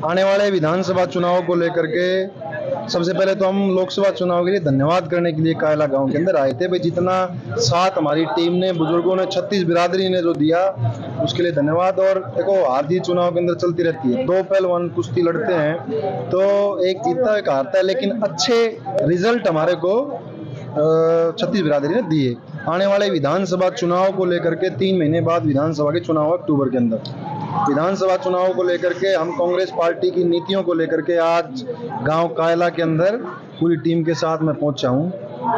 आने वाले विधानसभा चुनाव को लेकर के सबसे पहले तो हम लोकसभा चुनाव के लिए धन्यवाद करने के लिए कायला गांव के अंदर आए थे। भाई जितना साथ हमारी टीम ने, बुजुर्गों ने, 36 बिरादरी ने जो दिया उसके लिए धन्यवाद। और देखो हार जीत चुनाव के अंदर चलती रहती है, दो पहलवान कुश्ती लड़ते हैं तो एक जीतता है एक हारता है, लेकिन अच्छे रिजल्ट हमारे को 36 बिरादरी ने दिए। आने वाले विधानसभा चुनाव को लेकर के 3 महीने बाद विधानसभा के चुनाव अक्टूबर के अंदर, विधानसभा चुनाव को लेकर के हम कांग्रेस पार्टी की नीतियों को लेकर के आज गांव कायला के अंदर पूरी टीम के साथ मैं पहुंचा हूं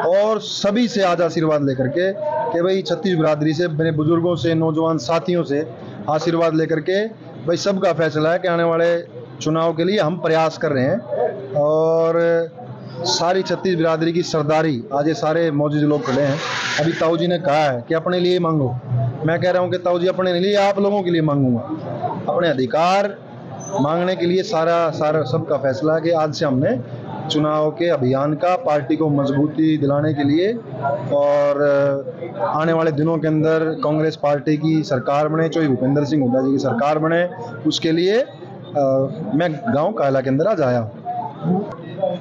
और सभी से आज आशीर्वाद लेकर के कि भाई 36 बिरादरी से, मेरे बुजुर्गों से, नौजवान साथियों से आशीर्वाद लेकर के भाई सबका फैसला है कि आने वाले चुनाव के लिए हम प्रयास कर रहे हैं। और सारी 36 बिरादरी की सरदारी आज ये सारे मौजूद लोग खड़े हैं। अभी ताऊ जी ने कहा है कि अपने लिए मांगो, मैं कह रहा हूं कि ताऊ जी अपने लिए, आप लोगों के लिए मांगूंगा। अपने अधिकार मांगने के लिए सारा सबका फैसला है कि आज से हमने चुनाव के अभियान का, पार्टी को मजबूती दिलाने के लिए और आने वाले दिनों के अंदर कांग्रेस पार्टी की सरकार बने, चौधरी भूपेंद्र सिंह हुड्डा जी की सरकार बने, उसके लिए मैं गांव कायला के अंदर आज आया हूँ।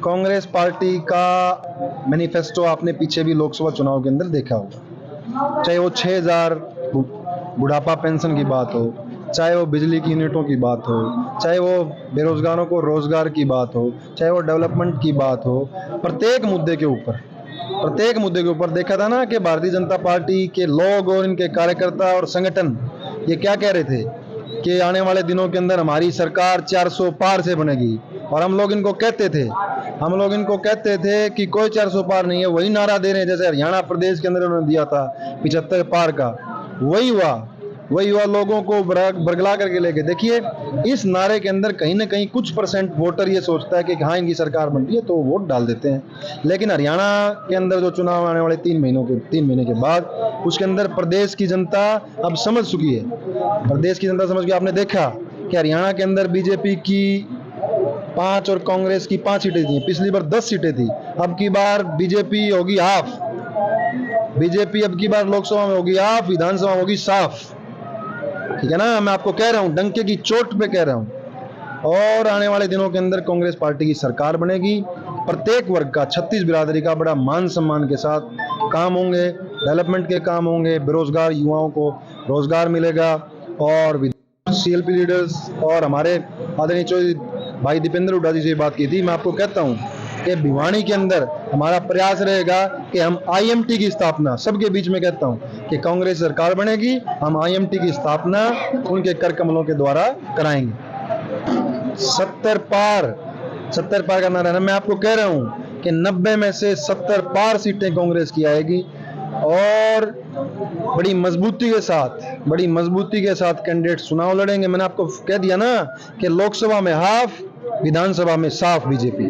कांग्रेस पार्टी का मैनिफेस्टो आपने पीछे भी लोकसभा चुनाव के अंदर देखा होगा, चाहे वो 6000 बुढ़ापा पेंशन की बात हो, चाहे वो बिजली की यूनिटों की बात हो, चाहे वो बेरोजगारों को रोजगार की बात हो, चाहे वो डेवलपमेंट की बात हो, प्रत्येक मुद्दे के ऊपर देखा था ना कि भारतीय जनता पार्टी के लोग और इनके कार्यकर्ता और संगठन ये क्या कह रहे थे कि आने वाले दिनों के अंदर हमारी सरकार 400 पार से बनेगी। और हम लोग इनको कहते थे कि कोई 400 पार नहीं है, वही नारा दे रहे हैं जैसे हरियाणा प्रदेश के अंदर उन्होंने दिया था 75 पार का, वही हुआ लोगों को बरगला करके लेके। देखिए इस नारे के अंदर कहीं ना कहीं कुछ परसेंट वोटर ये सोचता है कि हाँ इनकी सरकार बन रही है तो वोट डाल देते हैं, लेकिन हरियाणा के अंदर जो चुनाव आने वाले 3 महीने के बाद, उसके अंदर प्रदेश की जनता अब समझ चुकी है। प्रदेश की जनता समझ गई। आपने देखा कि हरियाणा के अंदर बीजेपी की 5 और कांग्रेस की 5 सीटें थी, पिछली बार 10 सीटें थी, अब की बार बीजेपी होगी हाफ, बीजेपी अब की बार लोकसभा में होगी हाफ, विधानसभा में होगी साफ। ठीक है ना, मैं आपको कह रहा हूं, डंके की चोट पे कह रहा हूं। और आने वाले दिनों के अंदर कांग्रेस पार्टी की सरकार बनेगी, प्रत्येक वर्ग का, 36 बिरादरी का बड़ा मान सम्मान के साथ काम होंगे, डेवलपमेंट के काम होंगे, बेरोजगार युवाओं को रोजगार मिलेगा। और सीएलपी लीडर्स और हमारे आदरणीय चौधरी भाई दीपेंद्र हुड्डा जी से बात की थी, मैं आपको कहता हूं कि भिवानी के अंदर हमारा प्रयास रहेगा कि हम आईएमटी की स्थापना, सबके बीच में कहता हूं कि कांग्रेस सरकार बनेगी, हम आईएमटी की स्थापना उनके कर कमलों के द्वारा कराएंगे। 70 पार का नारा है। मैं आपको कह रहा हूं कि 90 में से 70 पार सीटें कांग्रेस की आएगी और बड़ी मजबूती के साथ कैंडिडेट चुनाव लड़ेंगे। मैंने आपको कह दिया ना कि लोकसभा में हाफ, विधानसभा में साफ बीजेपी।